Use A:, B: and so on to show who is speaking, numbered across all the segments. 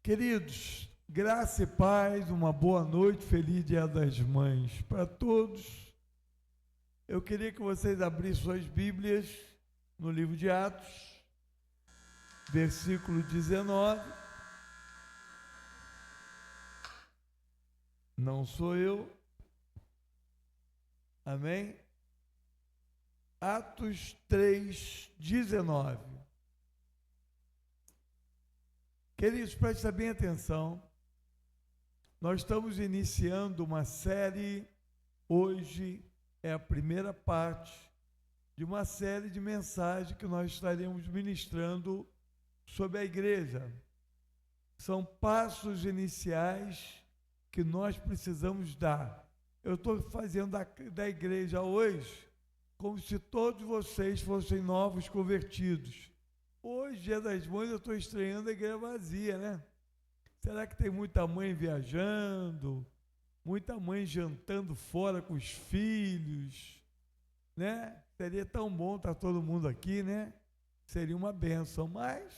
A: Queridos, graça e paz, uma boa noite, feliz Dia das Mães para todos. Eu queria que vocês abrissem suas Bíblias no livro de Atos, versículo 19. Não sou eu. Amém? Atos 3, 19. Queridos, prestem bem atenção. Nós estamos iniciando uma série, hoje é a primeira parte de uma série de mensagens que nós estaremos ministrando sobre a igreja. São passos iniciais que nós precisamos dar. Eu estou fazendo da igreja hoje como se todos vocês fossem novos convertidos. Hoje, Dia das Mães, eu estou estreando a igreja vazia, né? Será que tem muita mãe viajando, muita mãe jantando fora com os filhos, né? Seria tão bom estar todo mundo aqui, né? Seria uma bênção, mas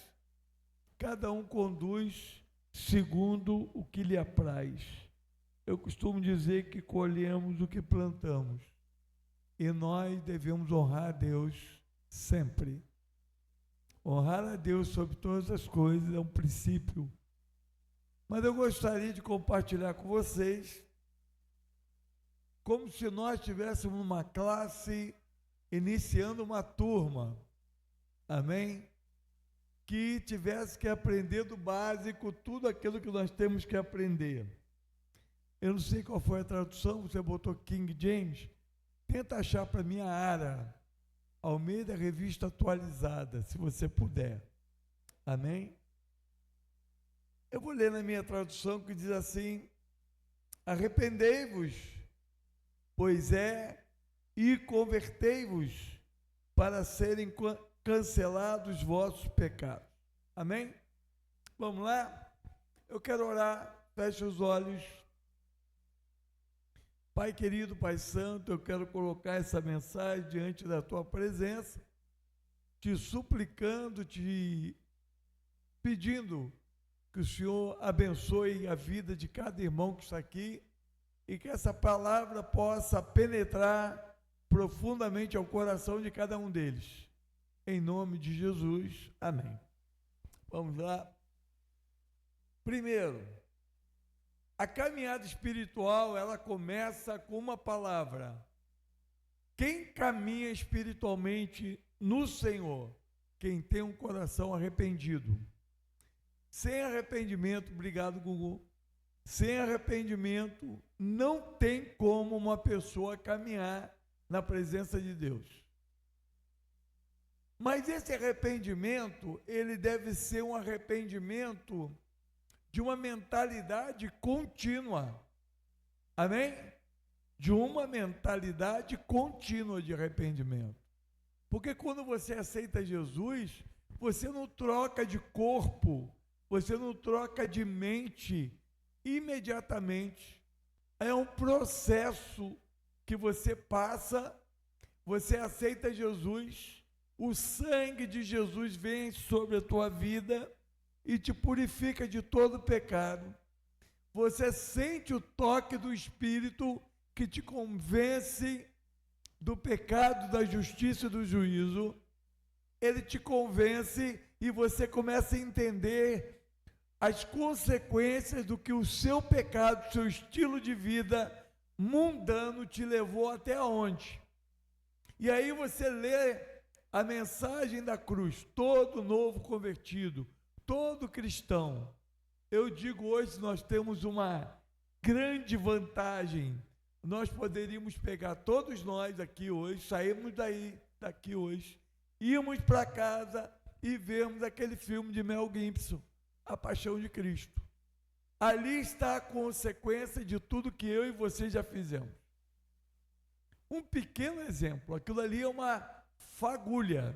A: cada um conduz segundo o que lhe apraz. Eu costumo dizer que colhemos o que plantamos e nós devemos honrar a Deus sempre. Honrar a Deus sobre todas as coisas é um princípio. Mas eu gostaria de compartilhar com vocês como se nós estivéssemos numa classe, iniciando uma turma, amém? Que tivesse que aprender do básico, tudo aquilo que nós temos que aprender. Eu não sei qual foi a tradução, você botou King James, tenta achar para mim a Ara, Almeida Revista Atualizada, se você puder. Amém? Eu vou ler na minha tradução que diz assim: arrependei-vos, pois e convertei-vos para serem cancelados os vossos pecados. Amém? Vamos lá? Eu quero orar, feche os olhos. Pai querido, Pai santo, eu quero colocar essa mensagem diante da tua presença, te suplicando, te pedindo que o Senhor abençoe a vida de cada irmão que está aqui e que essa palavra possa penetrar profundamente ao coração de cada um deles. Em nome de Jesus, amém. Vamos lá. Primeiro, a caminhada espiritual, ela começa com uma palavra. Quem caminha espiritualmente no Senhor? Quem tem um coração arrependido. Sem arrependimento, obrigado, Gugu. Sem arrependimento, não tem como uma pessoa caminhar na presença de Deus. Mas esse arrependimento, ele deve ser um arrependimento de uma mentalidade contínua. Amém? De uma mentalidade contínua de arrependimento. Porque quando você aceita Jesus, você não troca de corpo, você não troca de mente imediatamente. É um processo que você passa, você aceita Jesus, o sangue de Jesus vem sobre a tua vida e te purifica de todo pecado. Você sente o toque do Espírito que te convence do pecado, da justiça e do juízo. Ele te convence e você começa a entender as consequências do que o seu pecado, seu estilo de vida mundano te levou até onde. E aí você lê a mensagem da cruz, todo novo convertido, todo cristão. Eu digo hoje, nós temos uma grande vantagem. Nós poderíamos pegar todos nós aqui hoje, sairmos daqui hoje, irmos para casa e vermos aquele filme de Mel Gibson, A Paixão de Cristo. Ali está a consequência de tudo que eu e você já fizemos. Um pequeno exemplo, aquilo ali é uma fagulha.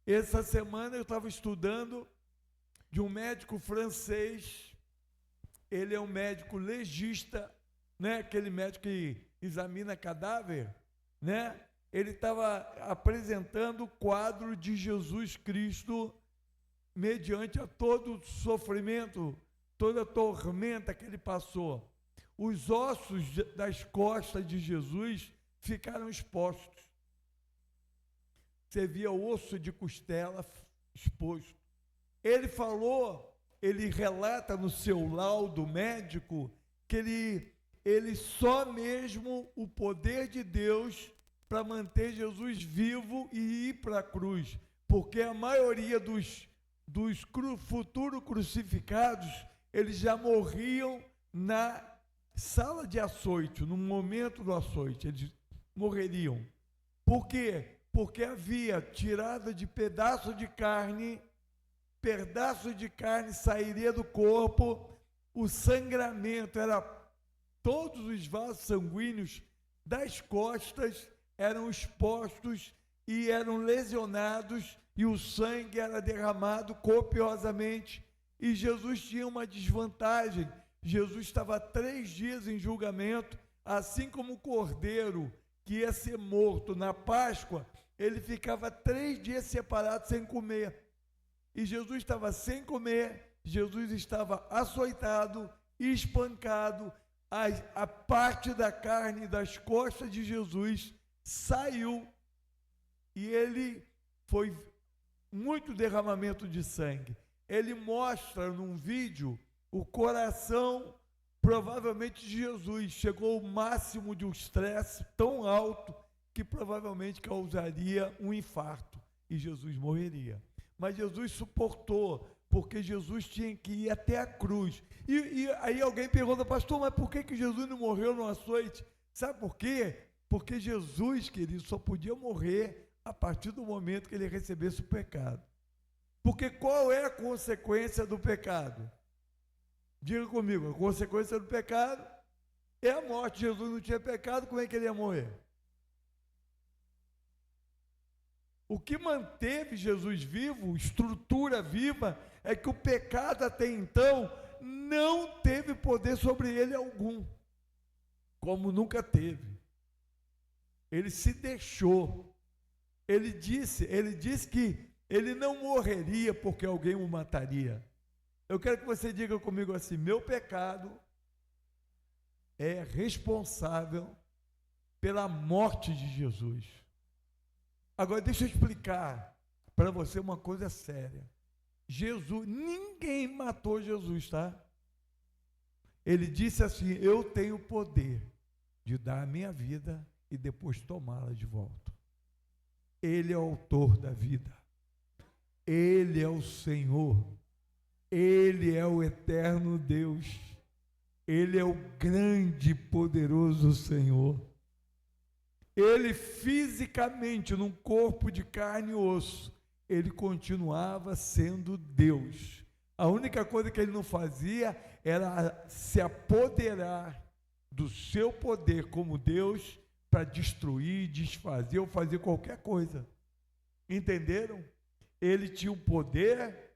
A: Essa semana eu estava estudando de um médico francês, ele é um médico legista, né? Aquele médico que examina cadáver, né? Ele estava apresentando o quadro de Jesus Cristo mediante a todo o sofrimento toda a tormenta que ele passou, os ossos das costas de Jesus ficaram expostos. Você via osso de costela exposto. Ele falou, ele relata no seu laudo médico que ele só mesmo o poder de Deus para manter Jesus vivo e ir para a cruz, porque a maioria dos futuros crucificados, eles já morriam na sala de açoite, no momento do açoite, eles morreriam. Por quê? Porque havia tirada de pedaço de carne sairia do corpo, o sangramento era, todos os vasos sanguíneos das costas eram expostos e eram lesionados, e o sangue era derramado copiosamente, e Jesus tinha uma desvantagem. Jesus estava 3 dias em julgamento, assim como o cordeiro que ia ser morto na Páscoa, ele ficava 3 dias separado sem comer, e Jesus estava sem comer, Jesus estava açoitado, espancado, a parte da carne das costas de Jesus saiu, e ele foi muito derramamento de sangue. Ele mostra num vídeo o coração, provavelmente de Jesus, chegou ao máximo de um estresse tão alto que provavelmente causaria um infarto e Jesus morreria. Mas Jesus suportou, porque Jesus tinha que ir até a cruz. E aí alguém pergunta, pastor, mas por que Jesus não morreu no açoite? Sabe por quê? Porque Jesus, querido, só podia morrer a partir do momento que ele recebesse o pecado. Porque qual é a consequência do pecado? Diga comigo, a consequência do pecado é a morte. Jesus não tinha pecado, como é que ele ia morrer? O que manteve Jesus vivo, estrutura viva, é que o pecado até então não teve poder sobre ele algum, como nunca teve. Ele se deixou. Ele disse que ele não morreria porque alguém o mataria. Eu quero que você diga comigo assim, meu pecado é responsável pela morte de Jesus. Agora deixa eu explicar para você uma coisa séria. Jesus, ninguém matou Jesus, tá? Ele disse assim, eu tenho poder de dar a minha vida e depois tomá-la de volta. Ele é o autor da vida. Ele é o Senhor. Ele é o eterno Deus. Ele é o grande e poderoso Senhor. Ele fisicamente, num corpo de carne e osso, ele continuava sendo Deus. A única coisa que ele não fazia era se apoderar do seu poder como Deus para destruir, desfazer ou fazer qualquer coisa. Entenderam? Ele tinha o poder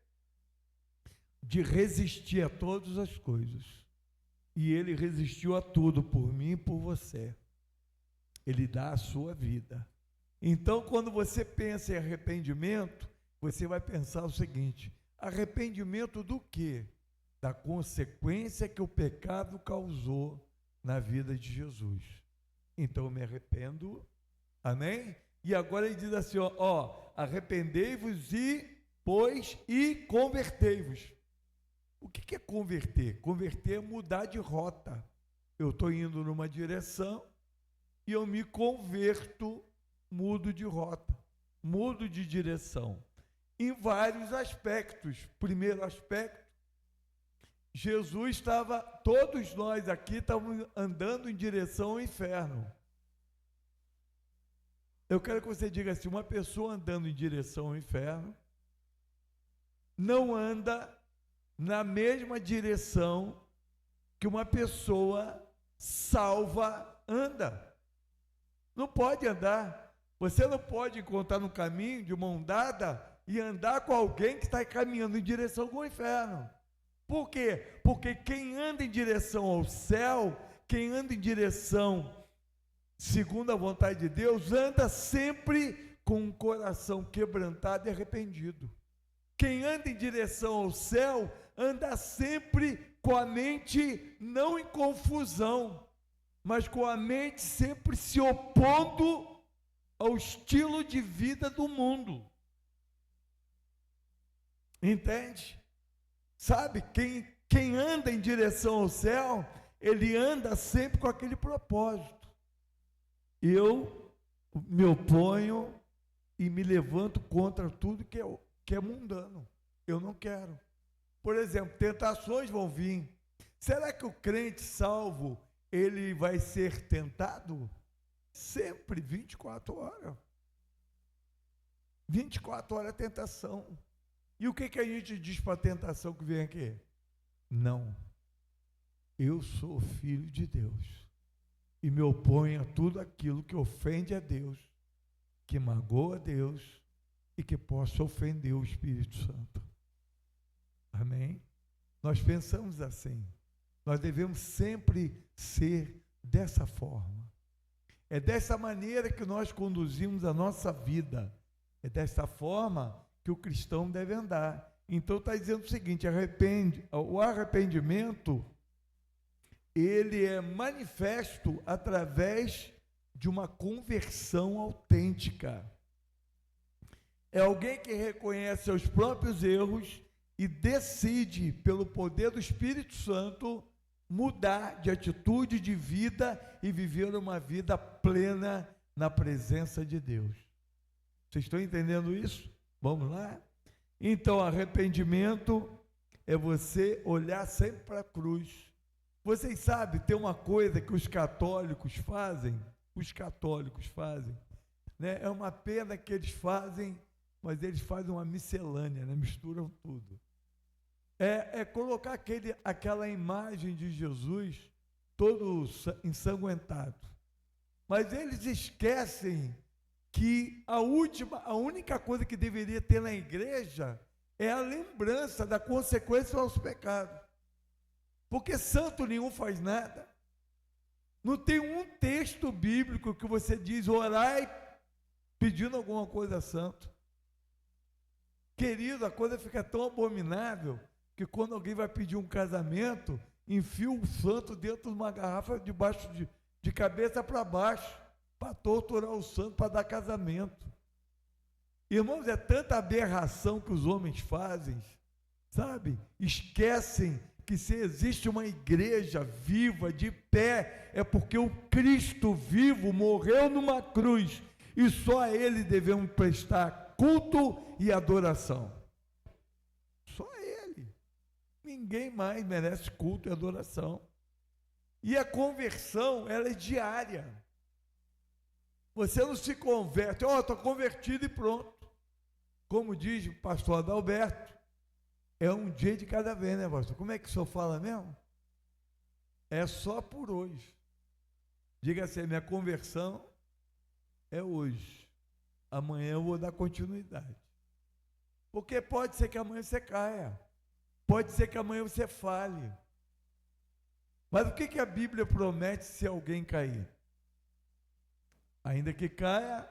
A: de resistir a todas as coisas. E ele resistiu a tudo por mim e por você. Ele dá a sua vida. Então, quando você pensa em arrependimento, você vai pensar o seguinte: arrependimento do quê? Da consequência que o pecado causou na vida de Jesus. Então, eu me arrependo, amém? E agora ele diz assim, arrependei-vos e convertei-vos. O que é converter? Converter é mudar de rota. Eu estou indo numa direção e eu me converto, mudo de rota, mudo de direção. Em vários aspectos. Primeiro aspecto, Jesus estava, todos nós aqui estávamos andando em direção ao inferno. Eu quero que você diga assim, uma pessoa andando em direção ao inferno não anda na mesma direção que uma pessoa salva anda. Não pode andar. Você não pode encontrar no caminho de mão dada e andar com alguém que está caminhando em direção ao inferno. Por quê? Porque quem anda em direção ao céu, quem anda em direção segundo a vontade de Deus, anda sempre com um coração quebrantado e arrependido. Quem anda em direção ao céu, anda sempre com a mente não em confusão, mas com a mente sempre se opondo ao estilo de vida do mundo. Entende? Sabe, quem anda em direção ao céu, ele anda sempre com aquele propósito. Eu me oponho e me levanto contra tudo que é mundano. Eu não quero. Por exemplo, tentações vão vir. Será que o crente salvo, ele vai ser tentado? Sempre, 24 horas. 24 horas é tentação. E o que a gente diz para a tentação que vem aqui? Não. Eu sou filho de Deus. E me oponho a tudo aquilo que ofende a Deus, que magoa a Deus e que possa ofender o Espírito Santo. Amém? Nós pensamos assim. Nós devemos sempre ser dessa forma. É dessa maneira que nós conduzimos a nossa vida. É dessa forma que o cristão deve andar. Então está dizendo o seguinte: o arrependimento, ele é manifesto através de uma conversão autêntica. É alguém que reconhece seus próprios erros e decide, pelo poder do Espírito Santo, mudar de atitude de vida e viver uma vida plena na presença de Deus. Vocês estão entendendo isso? Vamos lá? Então, arrependimento é você olhar sempre para a cruz. Vocês sabem, tem uma coisa que os católicos fazem, né? É uma pena que eles fazem, mas eles fazem uma miscelânea, né? Misturam tudo. É colocar aquela imagem de Jesus todo ensanguentado. Mas eles esquecem que a única coisa que deveria ter na igreja é a lembrança da consequência do nosso pecado. Porque santo nenhum faz nada. Não tem um texto bíblico que você diz, orai pedindo alguma coisa a santo. Querido, a coisa fica tão abominável que quando alguém vai pedir um casamento, enfia um santo dentro de uma garrafa de cabeça para baixo, para torturar o santo, para dar casamento. Irmãos, é tanta aberração que os homens fazem, sabe? Esquecem que se existe uma igreja viva, de pé, é porque o Cristo vivo morreu numa cruz, e só a Ele devemos prestar culto e adoração. Só a Ele. Ninguém mais merece culto e adoração. E a conversão, ela é diária. Você não se converte, estou convertido e pronto. Como diz o pastor Adalberto, é um dia de cada vez, né, pastor? Como é que o senhor fala mesmo? É só por hoje. Diga assim, minha conversão é hoje. Amanhã eu vou dar continuidade. Porque pode ser que amanhã você caia. Pode ser que amanhã você fale. Mas o que a Bíblia promete se alguém cair? Ainda que caia,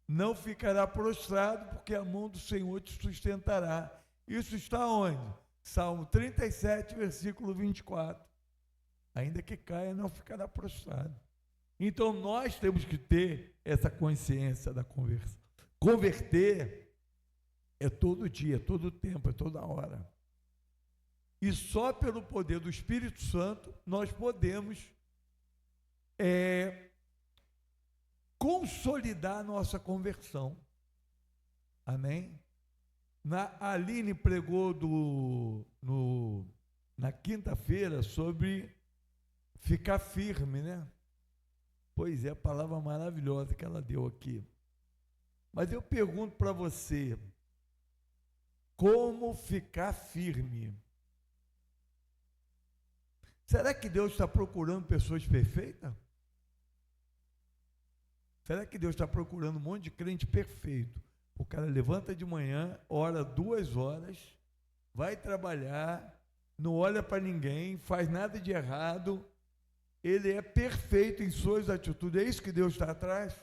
A: não ficará prostrado, porque a mão do Senhor te sustentará. Isso está onde? Salmo 37, versículo 24. Ainda que caia, não ficará prostrado. Então, nós temos que ter essa consciência da conversão. Converter é todo dia, todo tempo, é toda hora. E só pelo poder do Espírito Santo nós podemos consolidar a nossa conversão. Amém? A Aline pregou na quinta-feira sobre ficar firme, né? Pois é, a palavra maravilhosa que ela deu aqui. Mas eu pergunto para você, como ficar firme? Será que Deus está procurando pessoas perfeitas? Será que Deus está procurando um monte de crente perfeito? O cara levanta de manhã, ora 2 horas, vai trabalhar, não olha para ninguém, faz nada de errado, ele é perfeito em suas atitudes. É isso que Deus está atrás?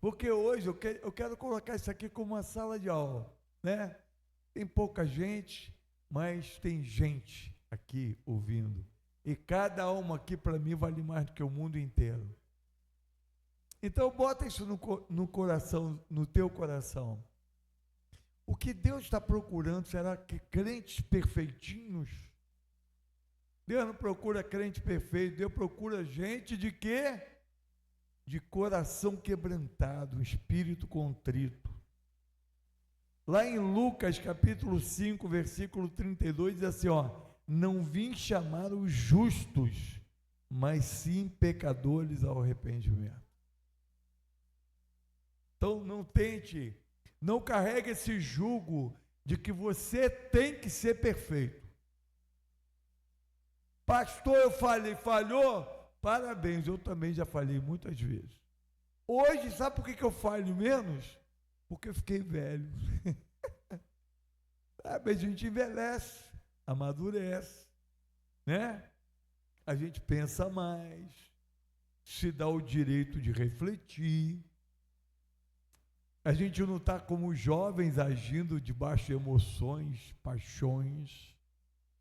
A: Porque hoje eu quero colocar isso aqui como uma sala de aula, né? Tem pouca gente, mas tem gente aqui ouvindo. E cada alma aqui para mim vale mais do que o mundo inteiro. Então bota isso no coração, no teu coração. O que Deus está procurando, será que crentes perfeitinhos? Deus não procura crente perfeito, Deus procura gente de quê? De coração quebrantado, espírito contrito. Lá em Lucas capítulo 5, versículo 32, diz assim, ó, não vim chamar os justos, mas sim pecadores ao arrependimento. Então não tente, não carregue esse jugo de que você tem que ser perfeito. Pastor, eu falei, falhou? Parabéns, eu também já falei muitas vezes. Hoje, sabe por que eu falho menos? Porque eu fiquei velho. Sabe, a gente envelhece, amadurece, né? A gente pensa mais, se dá o direito de refletir. A gente não está como os jovens agindo debaixo de emoções, paixões.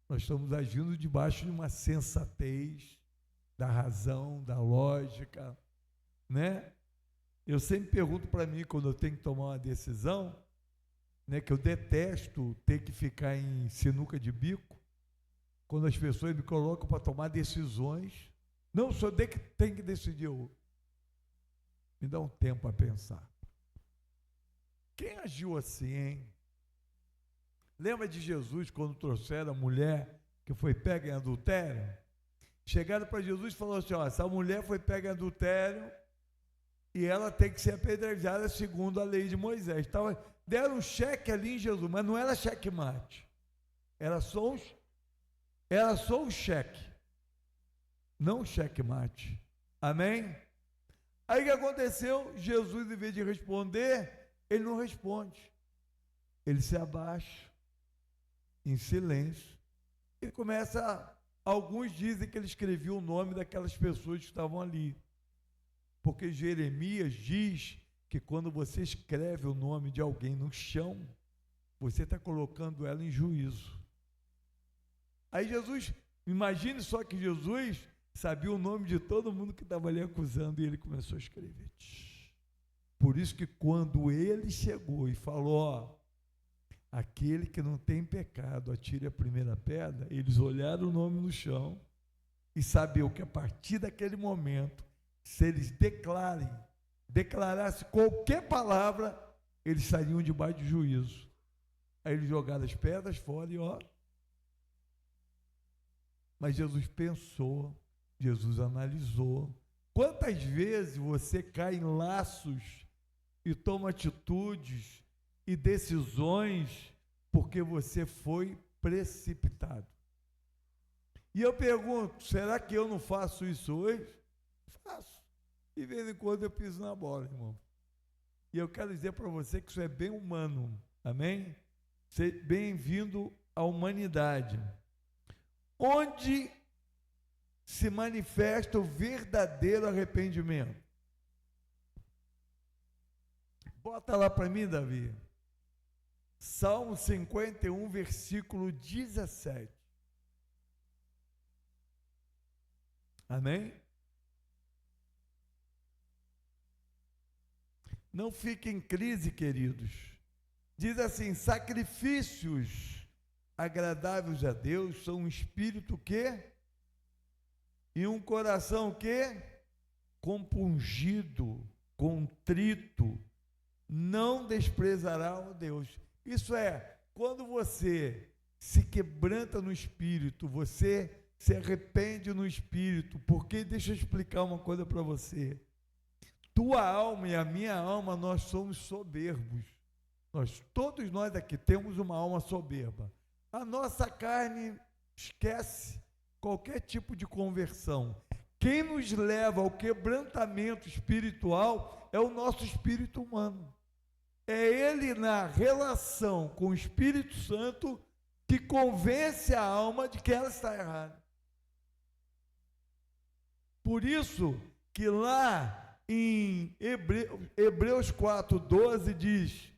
A: Nós estamos agindo debaixo de uma sensatez, da razão, da lógica, né? Eu sempre pergunto para mim, quando eu tenho que tomar uma decisão, né, que eu detesto ter que ficar em sinuca de bico, quando as pessoas me colocam para tomar decisões, não sou eu que tenho que decidir, me dá um tempo a pensar. Quem agiu assim, hein? Lembra de Jesus quando trouxeram a mulher que foi pega em adultério? Chegaram para Jesus e falaram assim, ó, essa mulher foi pega em adultério e ela tem que ser apedrejada segundo a lei de Moisés. Deram um cheque ali em Jesus, mas não era checkmate. Era só um cheque, não checkmate. Amém? Aí o que aconteceu? Jesus, em vez de responder, ele não responde. Ele se abaixa, em silêncio, e começa, alguns dizem que ele escrevia o nome daquelas pessoas que estavam ali. Porque Jeremias diz que quando você escreve o nome de alguém no chão, você está colocando ela em juízo. Aí Jesus, imagine só que Jesus sabia o nome de todo mundo que estava ali acusando, e ele começou a escrever. Por isso que quando ele chegou e falou, ó, aquele que não tem pecado, atire a primeira pedra, eles olharam o nome no chão e sabiam que a partir daquele momento, se eles declarassem qualquer palavra, eles estariam debaixo de juízo. Aí eles jogaram as pedras fora e ó. Mas Jesus pensou, Jesus analisou. Quantas vezes você cai em laços e toma atitudes e decisões porque você foi precipitado? E eu pergunto, será que eu não faço isso hoje? Faço. De vez em quando eu piso na bola, irmão. E eu quero dizer para você que isso é bem humano. Amém? Bem-vindo à humanidade. Onde se manifesta o verdadeiro arrependimento? Bota lá para mim, Davi. Salmo 51, versículo 17. Amém? Não fique em crise, queridos. Diz assim, sacrifícios agradáveis a Deus são um espírito que e um coração que compungido, contrito, não desprezará o Deus. Isso é, quando você se quebranta no espírito, você se arrepende no espírito, porque deixa eu explicar uma coisa para você. Tua alma e a minha alma, nós somos soberbos. Todos nós aqui temos uma alma soberba. A nossa carne esquece qualquer tipo de conversão. Quem nos leva ao quebrantamento espiritual é o nosso espírito humano. É ele, na relação com o Espírito Santo, que convence a alma de que ela está errada. Por isso que lá em Hebreus 4:12 diz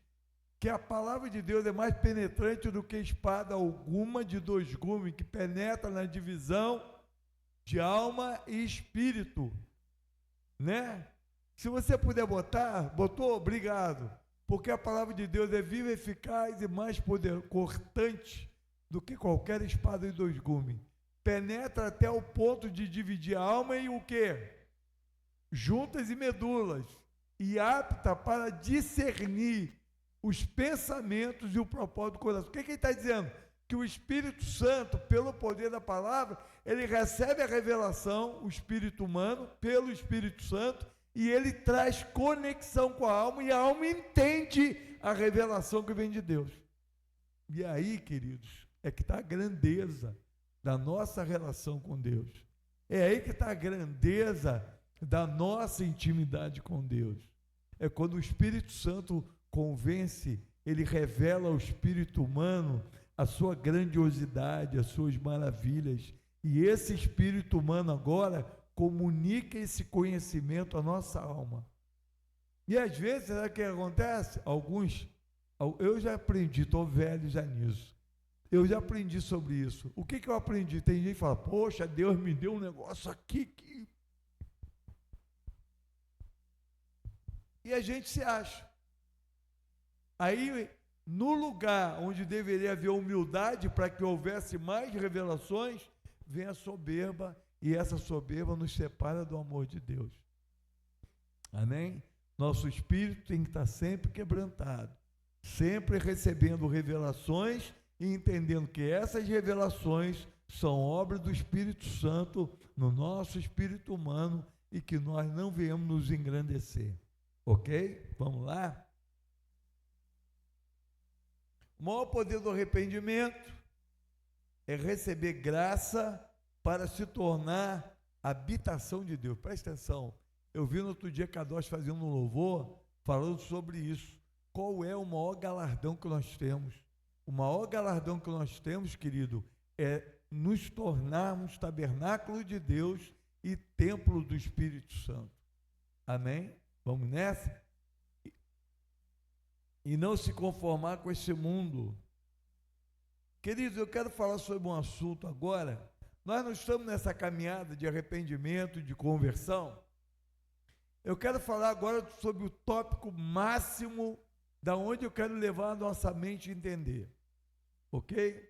A: que a palavra de Deus é mais penetrante do que espada alguma de dois gumes, que penetra na divisão de alma e espírito, né? Se você puder botar, botou, obrigado, porque a palavra de Deus é viva, eficaz e mais cortante do que qualquer espada de dois gumes. Penetra até o ponto de dividir a alma e o quê? Juntas e medulas, e apta para discernir os pensamentos e o propósito do coração. O que ele está dizendo? Que o Espírito Santo, pelo poder da palavra, ele recebe a revelação, o espírito humano, pelo Espírito Santo, e ele traz conexão com a alma, e a alma entende a revelação que vem de Deus. E aí, queridos, é que está a grandeza da nossa relação com Deus. É aí que está a grandeza da nossa intimidade com Deus. É quando o Espírito Santo convence, ele revela ao espírito humano a sua grandiosidade, as suas maravilhas. E esse espírito humano agora comunica esse conhecimento à nossa alma. E às vezes, sabe o que acontece? Eu já aprendi, estou velho já nisso. Eu já aprendi sobre isso. O que eu aprendi? Tem gente que fala, poxa, Deus me deu um negócio aqui que... E a gente se acha. Aí, no lugar onde deveria haver humildade para que houvesse mais revelações, vem a soberba, e essa soberba nos separa do amor de Deus. Amém? Nosso espírito tem que estar sempre quebrantado, sempre recebendo revelações e entendendo que essas revelações são obra do Espírito Santo no nosso espírito humano e que nós não venhamos nos engrandecer. Ok? Vamos lá? O maior poder do arrependimento é receber graça para se tornar habitação de Deus. Presta atenção. Eu vi no outro dia Kadosh fazendo um louvor falando sobre isso. Qual é o maior galardão que nós temos? O maior galardão que nós temos, querido, é nos tornarmos tabernáculo de Deus e templo do Espírito Santo. Amém? Vamos nessa? E não se conformar com esse mundo. Queridos, eu quero falar sobre um assunto agora. Nós não estamos nessa caminhada de arrependimento, de conversão. Eu quero falar agora sobre o tópico máximo da onde eu quero levar a nossa mente a entender. Ok?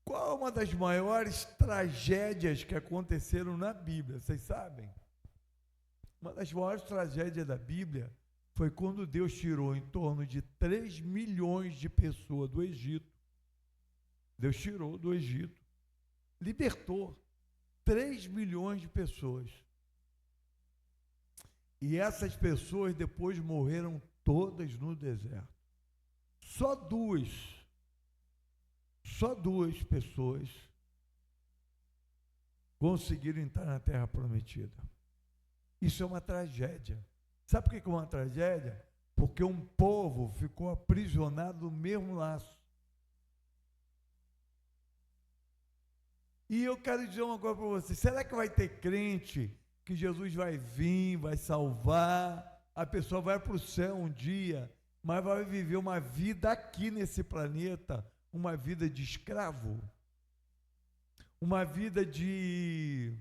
A: Qual é uma das maiores tragédias que aconteceram na Bíblia? Vocês sabem? Uma das maiores tragédias da Bíblia foi quando Deus tirou em torno de 3 milhões de pessoas do Egito. Deus tirou do Egito, libertou 3 milhões de pessoas. E essas pessoas depois morreram todas no deserto. Só duas pessoas conseguiram entrar na Terra Prometida. Isso é uma tragédia. Sabe por que é uma tragédia? Porque um povo ficou aprisionado no mesmo laço. E eu quero dizer uma coisa para você, será que vai ter crente que Jesus vai vir, vai salvar, a pessoa vai para o céu um dia, mas vai viver uma vida aqui nesse planeta, uma vida de escravo, uma vida de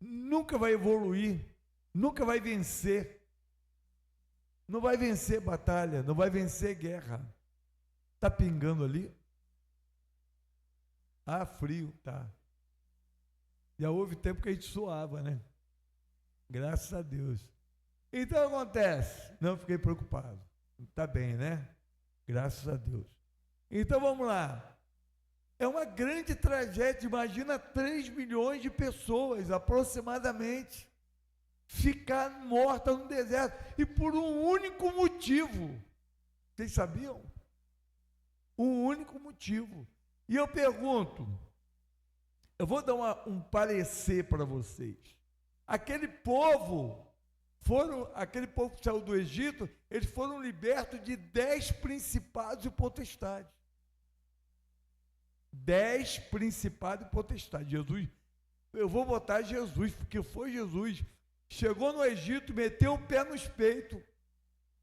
A: nunca vai evoluir, nunca vai vencer, não vai vencer batalha, não vai vencer guerra. Está pingando ali? Ah, frio, tá. Já houve tempo que a gente suava, né? Graças a Deus. Então acontece, não fiquei preocupado. Está bem, né? Graças a Deus. Então vamos lá. É uma grande tragédia, imagina 3 milhões de pessoas, aproximadamente, ficar morta no deserto, e por um único motivo. Vocês sabiam? Um único motivo. E eu pergunto, eu vou dar um parecer para vocês. Aquele povo que saiu do Egito, eles foram libertos de 10 principados e potestades. 10 principados e potestades. Jesus eu vou botar Jesus, porque foi Jesus. Chegou no Egito, meteu o pé nos peitos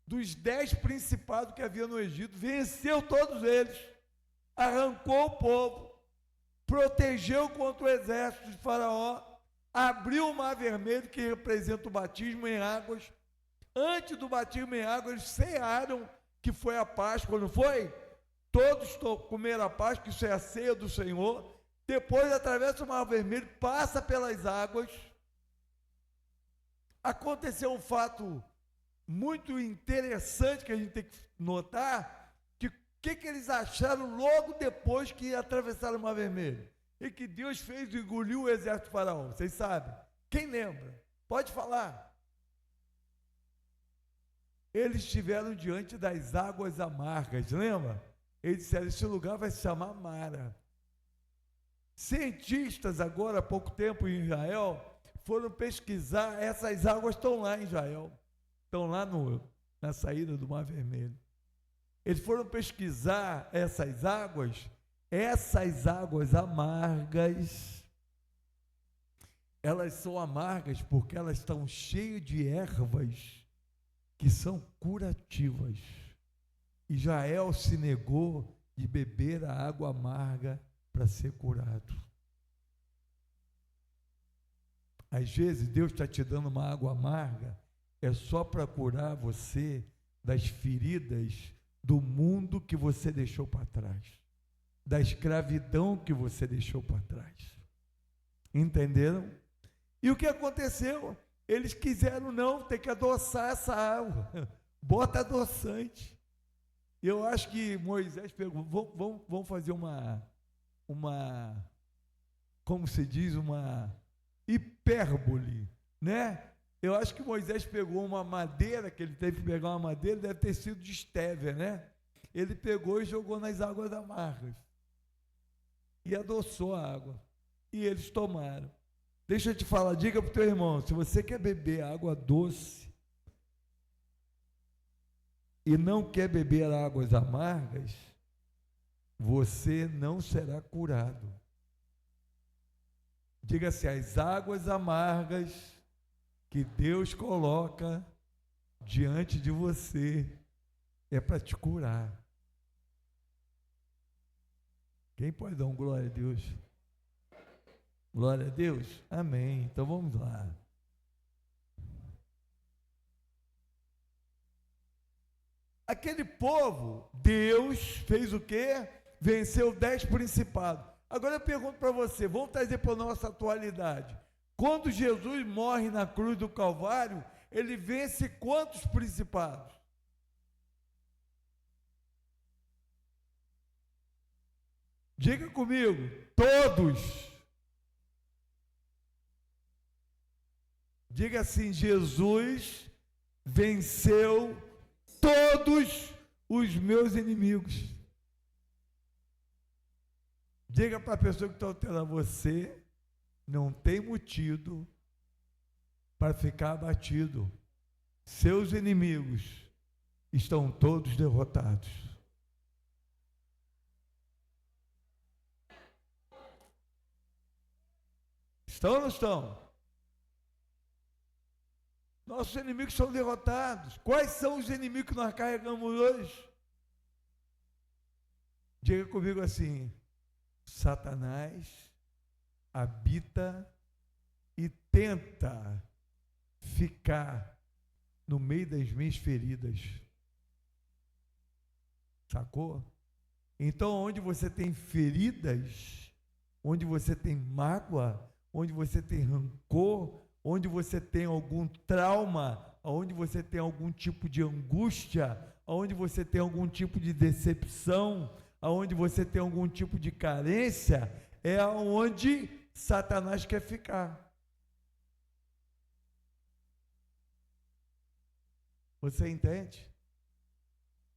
A: dos 10 principados que havia no Egito, venceu todos eles, arrancou o povo, protegeu contra o exército de Faraó, abriu o Mar Vermelho, que representa o batismo em águas. Antes do batismo em águas, eles cearam, que foi a Páscoa, não foi? Todos comeram a Páscoa, que isso é a ceia do Senhor. Depois atravessa o Mar Vermelho, passa pelas águas. Aconteceu um fato muito interessante que a gente tem que notar, que o que eles acharam logo depois que atravessaram o Mar Vermelho? E que Deus fez e engoliu o exército de Faraó. Vocês sabem? Quem lembra? Pode falar. Eles estiveram diante das águas amargas, lembra? Eles disseram, esse lugar vai se chamar Mara. Cientistas, agora há pouco tempo em Israel, foram pesquisar, essas águas estão lá em Israel, estão lá na saída do Mar Vermelho. Eles foram pesquisar essas águas amargas, elas são amargas porque elas estão cheias de ervas que são curativas. Israel se negou de beber a água amarga para ser curado. Às vezes Deus está te dando uma água amarga, é só para curar você das feridas do mundo que você deixou para trás, da escravidão que você deixou para trás. Entenderam? E o que aconteceu? Eles quiseram não, ter que adoçar essa água, bota adoçante. Eu acho que Moisés pegou, vamos fazer uma, como se diz, uma hipérbole, né? Eu acho que Moisés pegou uma madeira, que ele teve que pegar uma madeira, deve ter sido de estévia, né? Ele pegou e jogou nas águas amargas e adoçou a água, e eles tomaram. Deixa eu te falar, diga para o teu irmão, se você quer beber água doce e não quer beber águas amargas, você não será curado. Diga assim, as águas amargas que Deus coloca diante de você é para te curar. Quem pode dar um glória a Deus? Glória a Deus? Amém. Então vamos lá. Aquele povo, Deus fez o quê? Venceu 10 principados. Agora eu pergunto para você, vamos trazer para a nossa atualidade. Quando Jesus morre na cruz do Calvário, ele vence quantos principados? Diga comigo, todos. Diga assim, Jesus venceu todos os meus inimigos. Diga para a pessoa que está alterando, você não tem motivo para ficar abatido. Seus inimigos estão todos derrotados. Estão ou não estão? Nossos inimigos são derrotados. Quais são os inimigos que nós carregamos hoje? Diga comigo assim, Satanás habita e tenta ficar no meio das minhas feridas. Sacou? Então, onde você tem feridas, onde você tem mágoa, onde você tem rancor, onde você tem algum trauma, onde você tem algum tipo de angústia, onde você tem algum tipo de decepção, onde você tem algum tipo de carência, é onde Satanás quer ficar. Você entende?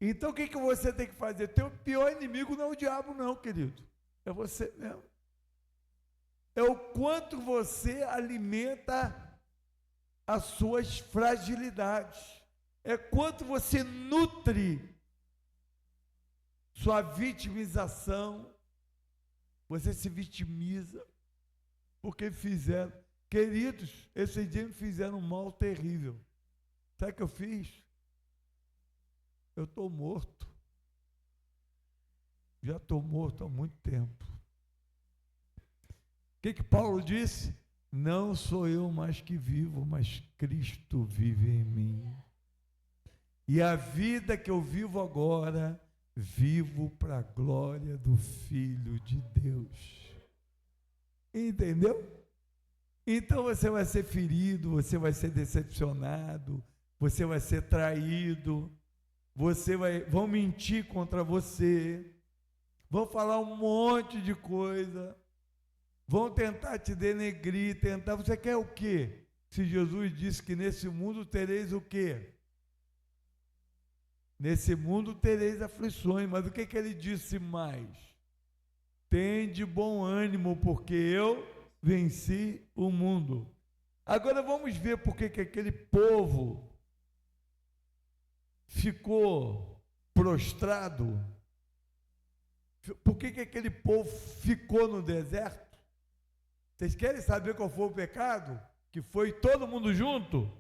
A: Então o que você tem que fazer? Teu pior inimigo não é o diabo não, querido. É você mesmo. É o quanto você alimenta as suas fragilidades. É quanto você nutre sua vitimização. Você se vitimiza. porque fizeram. Queridos, esses dias me fizeram um mal terrível. Sabe o que eu fiz? Eu estou morto. Já estou morto há muito tempo. O que Paulo disse? Não sou eu mais que vivo, mas Cristo vive em mim. E a vida que eu vivo agora, vivo para a glória do Filho de Deus. Entendeu? Então você vai ser ferido, você vai ser decepcionado, você vai ser traído, vão mentir contra você, vão falar um monte de coisa, vão tentar te denegrir, você quer o quê? Se Jesus disse que nesse mundo tereis o quê? Nesse mundo tereis aflições, mas o que ele disse mais? Tende bom ânimo, porque eu venci o mundo. Agora vamos ver por que aquele povo ficou prostrado. Por que aquele povo ficou no deserto? Vocês querem saber qual foi o pecado? Que foi todo mundo junto?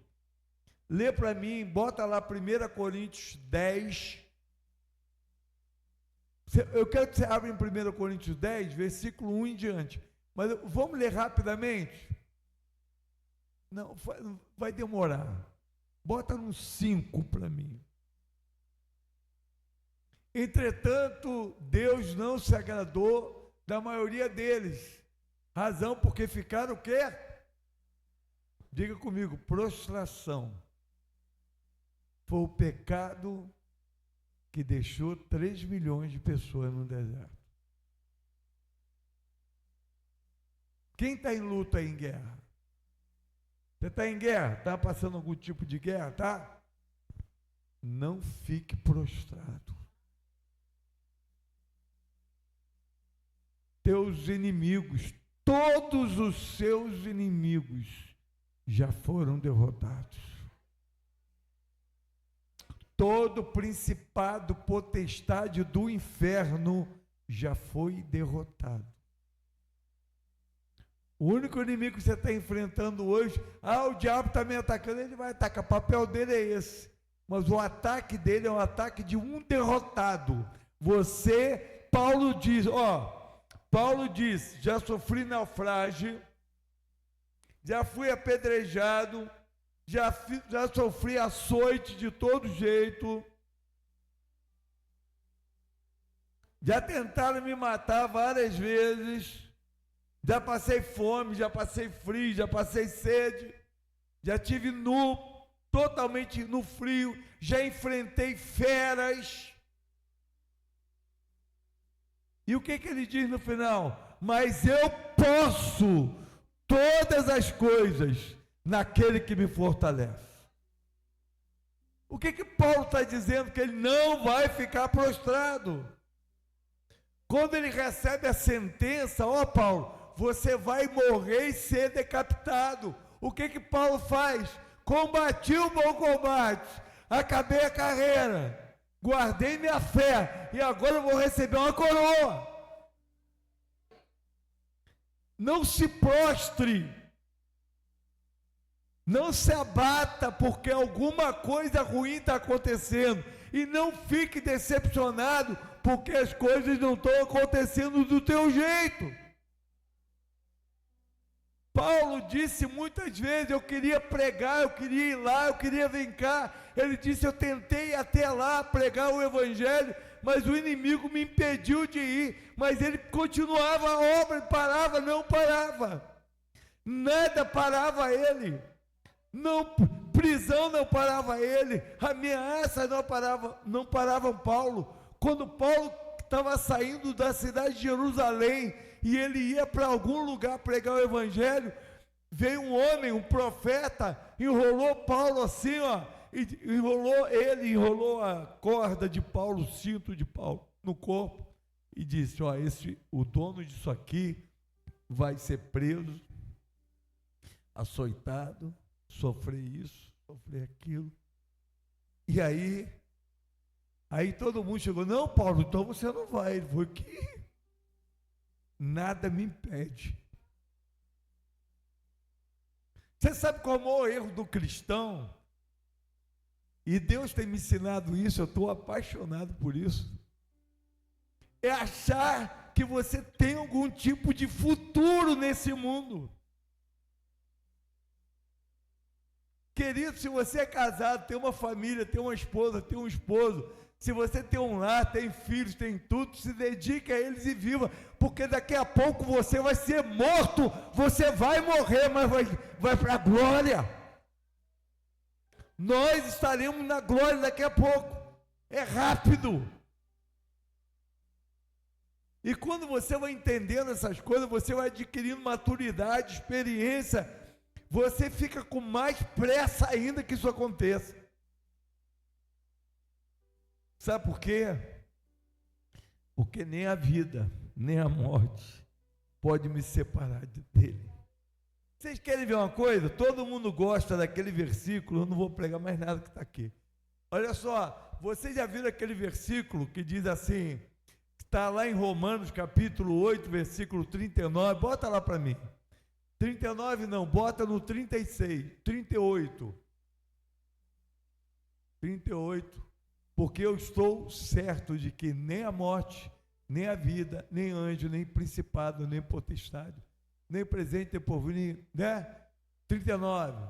A: Lê para mim, bota lá 1 Coríntios 10. Eu quero que você abra em 1 Coríntios 10, versículo 1 em diante. Mas vamos ler rapidamente? Não, vai demorar. Bota no 5 para mim. Entretanto, Deus não se agradou da maioria deles. Razão porque ficaram o quê? Diga comigo, prostração. Foi o pecado que deixou 3 milhões de pessoas no deserto. Quem está em luta aí em guerra? Você está em guerra? Está passando algum tipo de guerra? Tá? Não fique prostrado. Teus inimigos, todos os seus inimigos já foram derrotados. Todo principado, potestade do inferno já foi derrotado. O único inimigo que você está enfrentando hoje, o diabo está me atacando, ele vai atacar, o papel dele é esse. Mas o ataque dele é um ataque de um derrotado. Paulo diz, já sofri naufrágio, já fui apedrejado, já sofri açoite de todo jeito, já tentaram me matar várias vezes, já passei fome, já passei frio, já passei sede, já tive totalmente no frio, já enfrentei feras. E o que ele diz no final? Mas eu posso todas as coisas naquele que me fortalece. O que Paulo está dizendo? Que ele não vai ficar prostrado. Quando ele recebe a sentença, Paulo, você vai morrer e ser decapitado. O que Paulo faz? Combati o bom combate, acabei a carreira, guardei minha fé, e agora eu vou receber uma coroa. Não se prostre. Não se abata porque alguma coisa ruim está acontecendo. E não fique decepcionado porque as coisas não estão acontecendo do teu jeito. Paulo disse muitas vezes, eu queria pregar, eu queria ir lá, eu queria vir cá. Ele disse, eu tentei até lá pregar o evangelho, mas o inimigo me impediu de ir. Mas ele continuava a obra, não parava. Nada parava ele. Não, prisão não parava ele, ameaça não paravam Paulo. Quando Paulo estava saindo da cidade de Jerusalém e ele ia para algum lugar pregar o evangelho, veio um homem, um profeta, enrolou Paulo assim, enrolou a corda de Paulo, o cinto de Paulo no corpo e disse, o dono disso aqui vai ser preso, açoitado, sofrer isso, sofrer aquilo. E aí todo mundo chegou, não, Paulo, então você não vai. Ele falou, que nada me impede. Você sabe qual é o maior erro do cristão? E Deus tem me ensinado isso, eu estou apaixonado por isso. É achar que você tem algum tipo de futuro nesse mundo. Querido, se você é casado, tem uma família, tem uma esposa, tem um esposo, se você tem um lar, tem filhos, tem tudo, se dedique a eles e viva, porque daqui a pouco você vai ser morto, você vai morrer, mas vai para a glória. Nós estaremos na glória daqui a pouco, é rápido. E quando você vai entendendo essas coisas, você vai adquirindo maturidade, experiência, você fica com mais pressa ainda que isso aconteça. Sabe por quê? Porque nem a vida, nem a morte pode me separar dele. Vocês querem ver uma coisa? Todo mundo gosta daquele versículo, eu não vou pregar mais nada que está aqui. Olha só, vocês já viram aquele versículo que diz assim, está lá em Romanos capítulo 8, versículo 39, bota lá para mim. 39 não, bota no 36, 38. 38. Porque eu estou certo de que nem a morte, nem a vida, nem anjo, nem principado, nem potestade, nem presente, nem porvir, né? 39.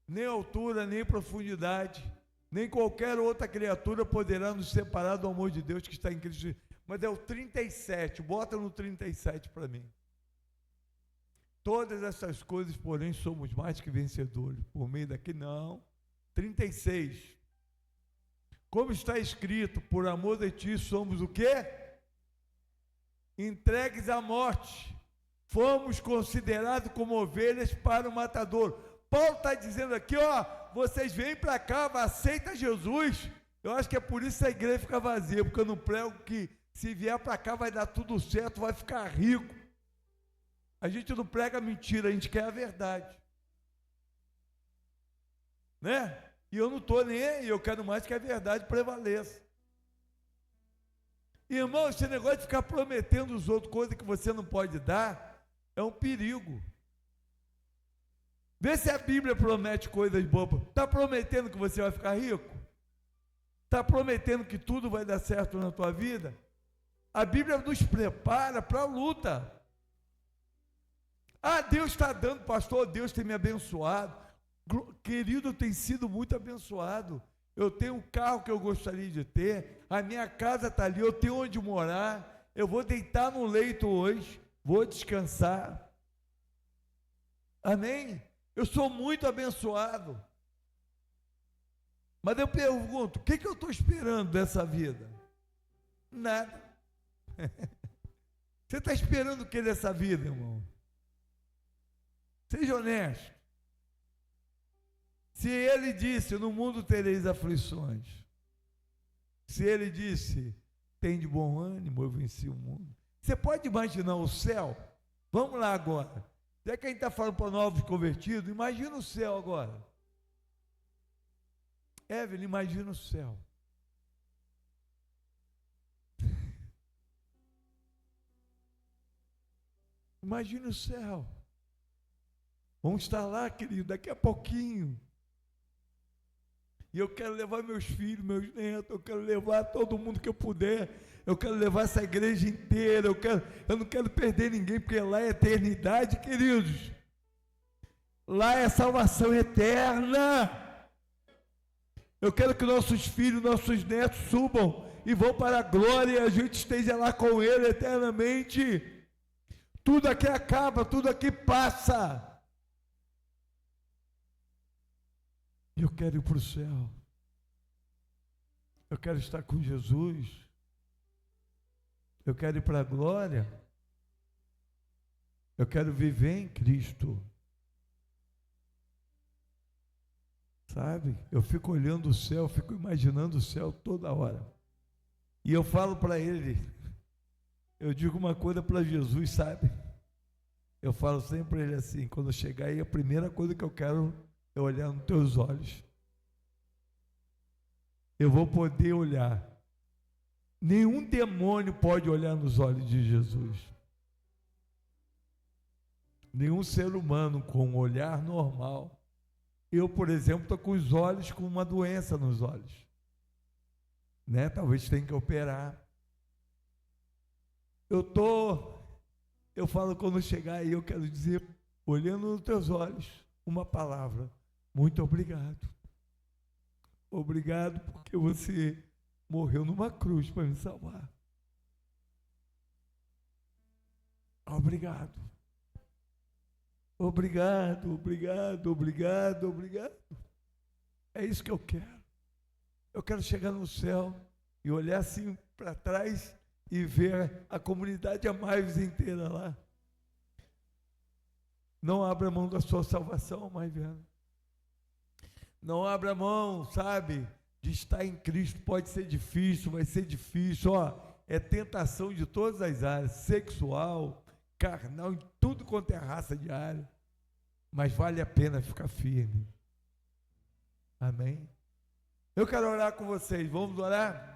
A: Nem altura, nem profundidade, nem qualquer outra criatura poderá nos separar do amor de Deus que está em Cristo Jesus. Mas é o 37, bota no 37 para mim. Todas essas coisas, porém, somos mais que vencedores. Por meio daqui, não. 36. Como está escrito, por amor de ti somos o quê? Entregues à morte. Fomos considerados como ovelhas para o matador. Paulo está dizendo aqui, ó, vocês vêm para cá, aceita Jesus. Eu acho que é por isso que a igreja fica vazia, porque eu não prego que se vier para cá vai dar tudo certo, vai ficar rico. A gente não prega mentira, a gente quer a verdade. Né? E eu não estou nem aí, eu quero mais que a verdade prevaleça. Irmão, esse negócio de ficar prometendo os outros coisas que você não pode dar, é um perigo. Vê se a Bíblia promete coisas boas. Está prometendo que você vai ficar rico? Está prometendo que tudo vai dar certo na tua vida? A Bíblia nos prepara para a luta. Ah, Deus está dando, pastor, Deus tem me abençoado. Querido, eu tenho sido muito abençoado. Eu tenho um carro que eu gostaria de ter, a minha casa está ali, eu tenho onde morar, eu vou deitar no leito hoje, vou descansar. Amém? Eu sou muito abençoado. Mas eu pergunto, o que eu estou esperando dessa vida? Nada. Você está esperando o que dessa vida, irmão? Seja honesto. Se ele disse, no mundo tereis aflições. Se ele disse, tem de bom ânimo, eu venci o mundo. Você pode imaginar o céu? Vamos lá agora. Já que a gente está falando para novos convertidos, imagina o céu agora. Evelyn, imagina o céu. Imagina o céu. Vamos estar lá, querido, daqui a pouquinho. E eu quero levar meus filhos, meus netos, eu quero levar todo mundo que eu puder. Eu quero levar essa igreja inteira. Eu não quero perder ninguém, porque lá é eternidade, queridos. Lá é salvação eterna. Eu quero que nossos filhos, nossos netos subam e vão para a glória e a gente esteja lá com ele eternamente. Tudo aqui acaba, tudo aqui passa. Eu quero ir para o céu. Eu quero estar com Jesus. Eu quero ir para a glória. Eu quero viver em Cristo. Sabe? Eu fico olhando o céu, fico imaginando o céu toda hora. E eu falo para ele, eu digo uma coisa para Jesus, sabe? Eu falo sempre para ele assim, quando eu chegar aí, a primeira coisa que eu quero é olhar nos teus olhos. Eu vou poder olhar. Nenhum demônio pode olhar nos olhos de Jesus. nenhum ser humano com um olhar normal. Eu, por exemplo, estou com os olhos, com uma doença nos olhos, né? Talvez tenha que operar. Eu falo, quando chegar aí, eu quero dizer, olhando nos teus olhos, uma palavra: muito obrigado. Obrigado porque você morreu numa cruz para me salvar. Obrigado. Obrigado, obrigado, obrigado, obrigado. É isso que eu quero. Eu quero chegar no céu e olhar assim para trás e ver a comunidade Amaives inteira lá. Não abra mão da sua salvação, Amaiviano. Não abra mão, sabe, de estar em Cristo. Pode ser difícil, vai ser difícil. É tentação de todas as áreas, sexual, carnal, em tudo quanto é raça de área. Mas vale a pena ficar firme. Amém? Eu quero orar com vocês. Vamos orar?